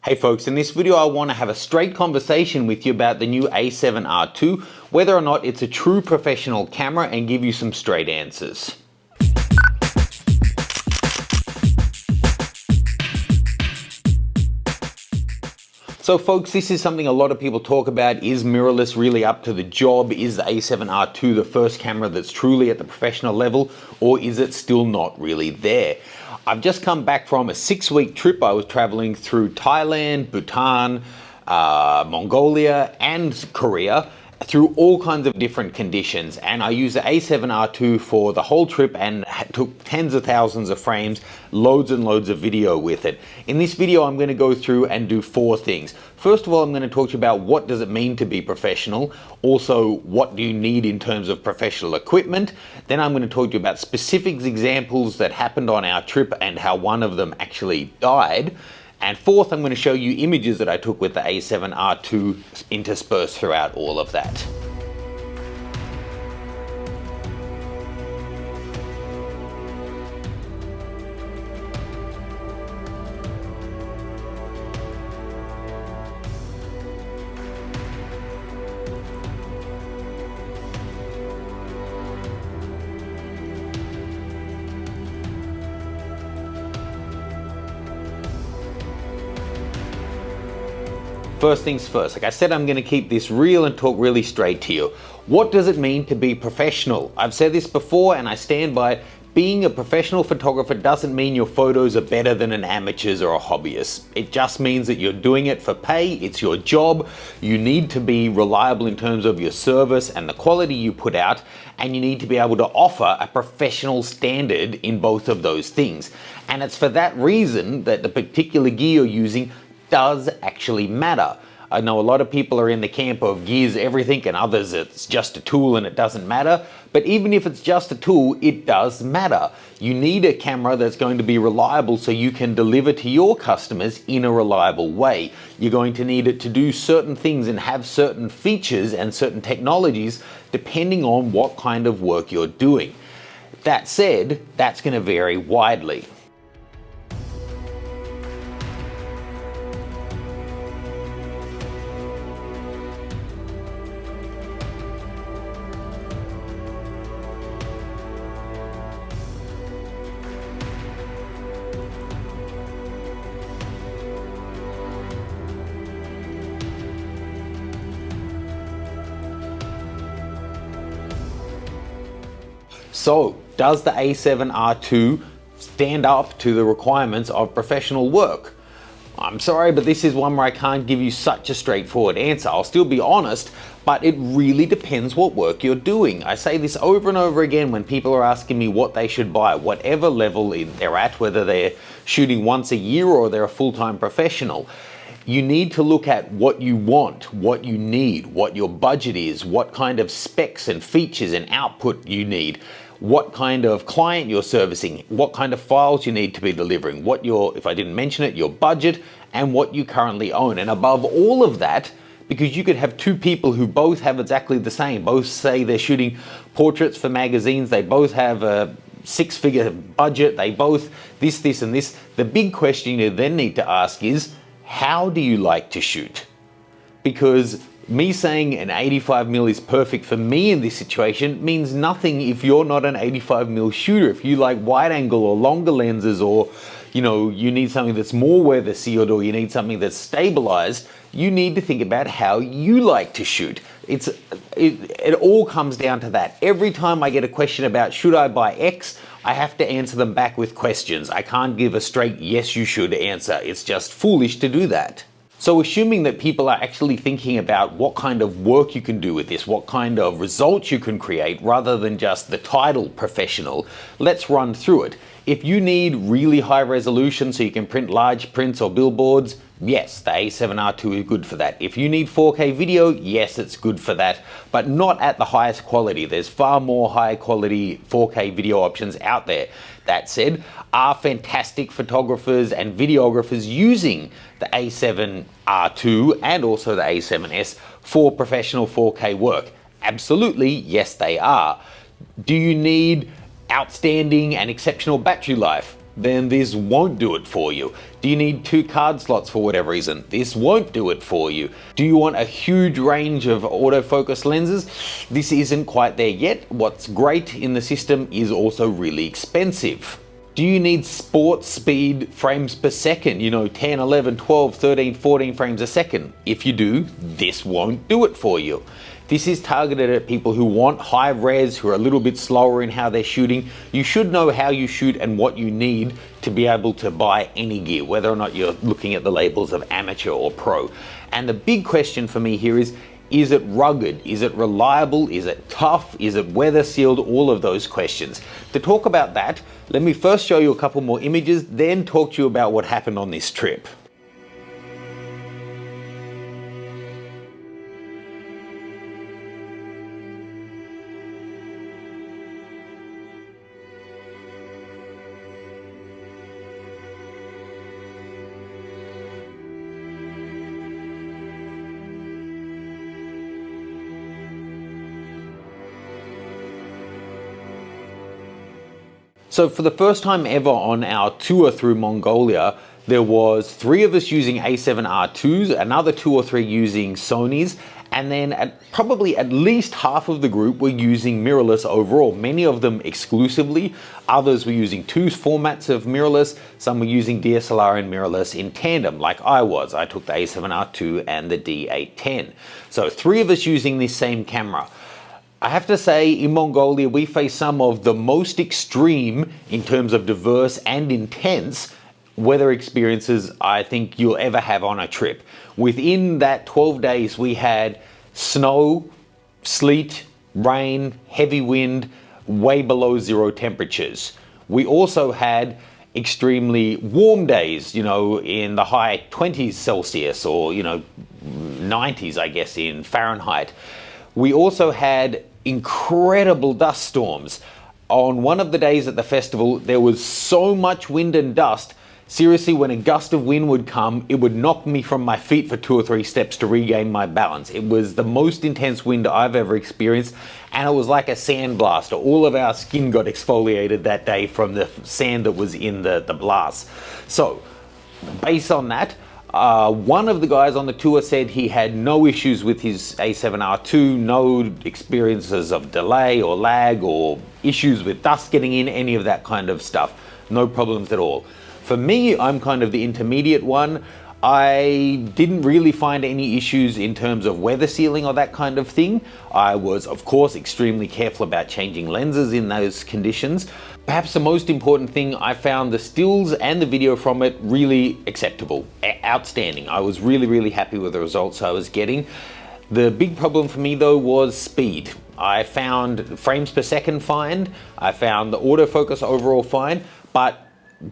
Hey folks, in this video I want to have a straight conversation with you about the new A7R II, whether or not it's a true professional camera, and give you some straight answers. So folks, this is something a lot of people talk about. Is mirrorless really up to the job? Is the A7R II the first camera that's truly at the professional level, or is it still not really there? I've just come back from a 6-week trip. I was traveling through Thailand, Bhutan, Mongolia and Korea, through all kinds of different conditions, and I used the A7R II for the whole trip and took tens of thousands of frames, loads and loads of video with it. In this video I'm going to go through and do 4 things. First of all, I'm going to talk to you about what does it mean to be professional, also what do you need in terms of professional equipment. Then I'm going to talk to you about specific examples that happened on our trip and how one of them actually died. And fourth, I'm going to show you images that I took with the A7R II interspersed throughout all of that. First things first, like I said, I'm going to keep this real and talk really straight to you. What does it mean to be professional? I've said this before and I stand by it. Being a professional photographer doesn't mean your photos are better than an amateur's or a hobbyist. It just means that you're doing it for pay, it's your job, you need to be reliable in terms of your service and the quality you put out, and you need to be able to offer a professional standard in both of those things. And it's for that reason that the particular gear you're using does actually matter. I know a lot of people are in the camp of gear's everything and others it's just a tool and it doesn't matter, but even if it's just a tool, it does matter. You need a camera that's going to be reliable so you can deliver to your customers in a reliable way. You're going to need it to do certain things and have certain features and certain technologies depending on what kind of work you're doing. That said, that's going to vary widely. So, does the A7R II stand up to the requirements of professional work? I'm sorry, but this is one where I can't give you such a straightforward answer. I'll still be honest, but it really depends what work you're doing. I say this over and over again when people are asking me what they should buy, whatever level they're at, whether they're shooting once a year or they're a full-time professional. You need to look at what you want, what you need, what your budget is, what kind of specs and features and output you need, what kind of client you're servicing, what kind of files you need to be delivering, what your, if I didn't mention it, your budget, and what you currently own. And above all of that, because you could have 2 people who both have exactly the same, both say they're shooting portraits for magazines, they both have a 6-figure budget, they both this and this. The big question you then need to ask is, how do you like to shoot? Because me saying an 85mm is perfect for me in this situation means nothing if you're not an 85mm shooter. If you like wide angle or longer lenses, or you need something that's more weather sealed, or you need something that's stabilized, you need to think about how you like to shoot. It all comes down to that. Every time I get a question about should I buy X, I have to answer them back with questions. I can't give a straight yes you should answer. It's just foolish to do that. So assuming that people are actually thinking about what kind of work you can do with this, what kind of results you can create, rather than just the title professional, let's run through it. If you need really high resolution so you can print large prints or billboards, yes, the A7R II is good for that. If you need 4K video, yes, it's good for that, but not at the highest quality. There's far more high quality 4K video options out there. That said, are fantastic photographers and videographers using the A7R II and also the A7S for professional 4K work? Absolutely, yes they are. Do you need outstanding and exceptional battery life? Then this won't do it for you. Do you need 2 card slots for whatever reason? This won't do it for you. Do you want a huge range of autofocus lenses? This isn't quite there yet. What's great in the system is also really expensive. Do you need sport speed frames per second? 10, 11, 12, 13, 14 frames a second. If you do, this won't do it for you. This is targeted at people who want high res, who are a little bit slower in how they're shooting. You should know how you shoot and what you need to be able to buy any gear, whether or not you're looking at the labels of amateur or pro. And the big question for me here is it rugged? Is it reliable? Is it tough? Is it weather sealed? All of those questions. To talk about that, let me first show you a couple more images, then talk to you about what happened on this trip. So for the first time ever on our tour through Mongolia, there was 3 of us using A7RIIs, another 2 or 3 using Sonys, and then probably at least half of the group were using mirrorless overall, many of them exclusively. Others were using 2 formats of mirrorless, some were using DSLR and mirrorless in tandem, like I was. I took the A7R II and the D810. So 3 of us using this same camera. I have to say, in Mongolia, we face some of the most extreme, in terms of diverse and intense, weather experiences I think you'll ever have on a trip. Within that 12 days, we had snow, sleet, rain, heavy wind, way below 0 temperatures. We also had extremely warm days, in the high 20s Celsius or, 90s, I guess, in Fahrenheit. We also had incredible dust storms. On one of the days at the festival, there was so much wind and dust. Seriously, when a gust of wind would come, it would knock me from my feet for 2 or 3 steps to regain my balance. It was the most intense wind I've ever experienced, and it was like a sandblaster. All of our skin got exfoliated that day from the sand that was in the blast. So, based on that, one of the guys on the tour said he had no issues with his A7R II, no experiences of delay or lag or issues with dust getting in, any of that kind of stuff. No problems at all. For me, I'm kind of the intermediate one. I didn't really find any issues in terms of weather sealing or that kind of thing. I was, of course, extremely careful about changing lenses in those conditions. Perhaps the most important thing, I found the stills and the video from it really acceptable, outstanding. I was really, really happy with the results I was getting. The big problem for me though was speed. I found frames per second fine, I found the autofocus overall fine, but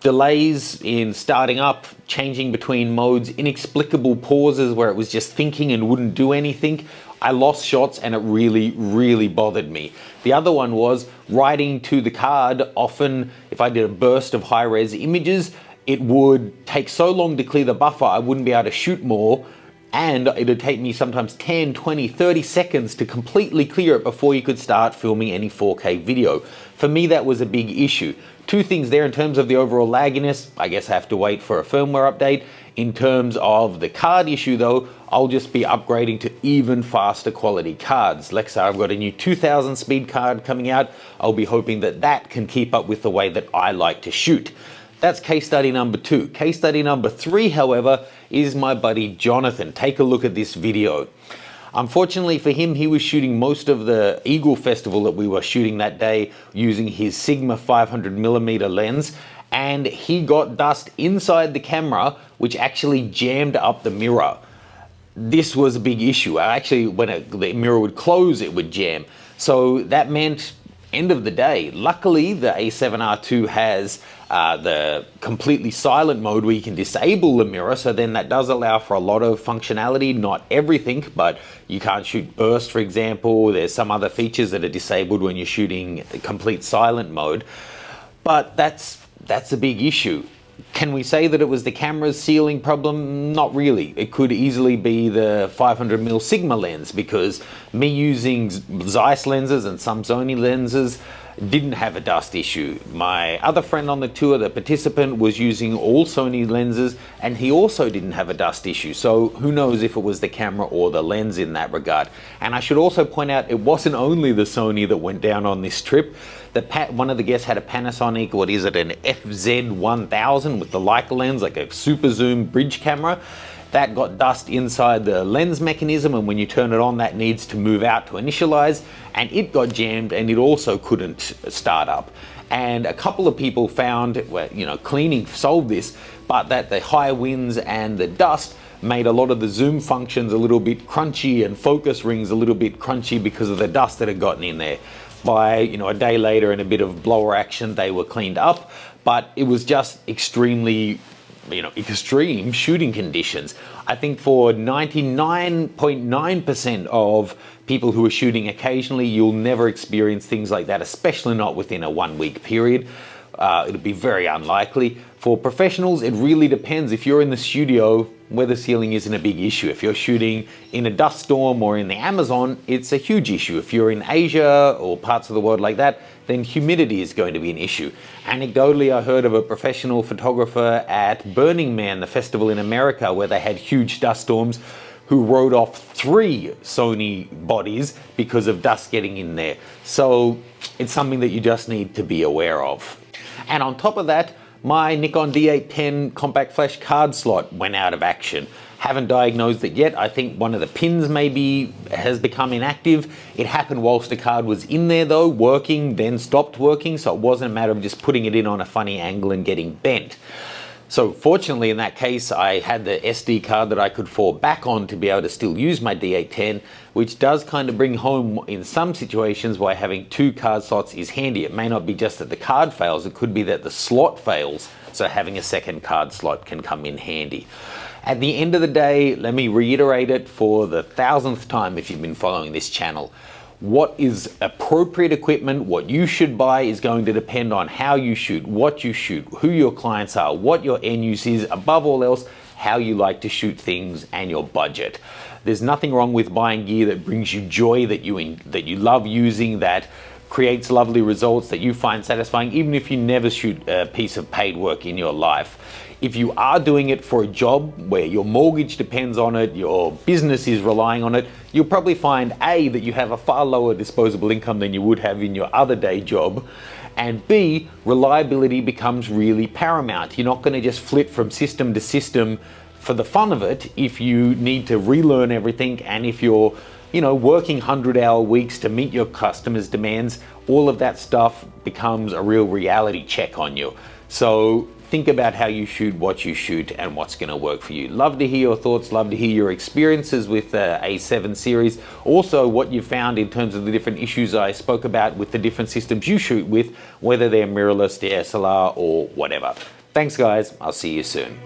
delays in starting up, changing between modes, inexplicable pauses where it was just thinking and wouldn't do anything. I lost shots and it really, really bothered me. The other one was writing to the card. Often, if I did a burst of high-res images, it would take so long to clear the buffer, I wouldn't be able to shoot more. And it would take me sometimes 10, 20, 30 seconds to completely clear it before you could start filming any 4K video. For me, that was a big issue. 2 things there in terms of the overall lagginess. I guess I have to wait for a firmware update. In terms of the card issue though, I'll just be upgrading to even faster quality cards. Like I said, I've got a new 2000 speed card coming out. I'll be hoping that that can keep up with the way that I like to shoot. That's case study number 2. Case study number 3, however, is my buddy Jonathan. Take a look at this video. Unfortunately for him, he was shooting most of the Eagle Festival that we were shooting that day using his Sigma 500mm lens, and he got dust inside the camera which actually jammed up the mirror. This was a big issue. Actually, when the mirror would close, it would jam. So that meant end of the day. Luckily, the A7R II has the completely silent mode where you can disable the mirror, so then that does allow for a lot of functionality, not everything, but you can't shoot burst, for example. There's some other features that are disabled when you're shooting complete silent mode, but that's a big issue. Can we say that it was the camera's sealing problem? Not really. It could easily be the 500mm Sigma lens, because me using Zeiss lenses and some Sony lenses, didn't have a dust issue. My other friend on the tour, the participant, was using all Sony lenses and he also didn't have a dust issue. So who knows if it was the camera or the lens in that regard. And I should also point out, it wasn't only the Sony that went down on this trip. One of the guests had a Panasonic, what is it, an FZ1000 with the Leica lens, like a super zoom bridge camera. That got dust inside the lens mechanism, and when you turn it on, that needs to move out to initialize, and it got jammed and it also couldn't start up. And a couple of people found, well, you know, cleaning solved this, but that the high winds and the dust made a lot of the zoom functions a little bit crunchy and focus rings a little bit crunchy because of the dust that had gotten in there. By, you know, a day later and a bit of blower action, they were cleaned up, but it was just extremely, you know, extreme shooting conditions. I think for 99.9% of people who are shooting occasionally, you'll never experience things like that, especially not within a 1 week period. It'll be very unlikely. For professionals, it really depends. If you're in the studio, weather sealing isn't a big issue. If you're shooting in a dust storm or in the Amazon, it's a huge issue. If you're in Asia or parts of the world like that, then humidity is going to be an issue. Anecdotally, I heard of a professional photographer at Burning Man, the festival in America, where they had huge dust storms, who wrote off 3 Sony bodies because of dust getting in there. So it's something that you just need to be aware of. And on top of that, my Nikon D810 compact flash card slot went out of action. Haven't diagnosed it yet. I think one of the pins maybe has become inactive. It happened whilst the card was in there though, working, then stopped working, so it wasn't a matter of just putting it in on a funny angle and getting bent. So fortunately in that case, I had the SD card that I could fall back on to be able to still use my D810, which does kind of bring home in some situations why having 2 card slots is handy. It may not be just that the card fails, it could be that the slot fails, so having a second card slot can come in handy. At the end of the day, let me reiterate it for the 1000th time if you've been following this channel. What is appropriate equipment, what you should buy, is going to depend on how you shoot, what you shoot, who your clients are, what your end use is, above all else, how you like to shoot things and your budget. There's nothing wrong with buying gear that brings you joy, that you love using, that creates lovely results, that you find satisfying, even if you never shoot a piece of paid work in your life. If you are doing it for a job where your mortgage depends on it, your business is relying on it, you'll probably find A, that you have a far lower disposable income than you would have in your other day job, and B, reliability becomes really paramount. You're not going to just flip from system to system for the fun of it if you need to relearn everything, and if you're, you know, working 100-hour weeks to meet your customers' demands, all of that stuff becomes a real reality check on you. So think about how you shoot, what you shoot, and what's going to work for you. Love to hear your thoughts, love to hear your experiences with the A7 series. Also, what you found in terms of the different issues I spoke about with the different systems you shoot with, whether they're mirrorless, DSLR, or whatever. Thanks guys, I'll see you soon.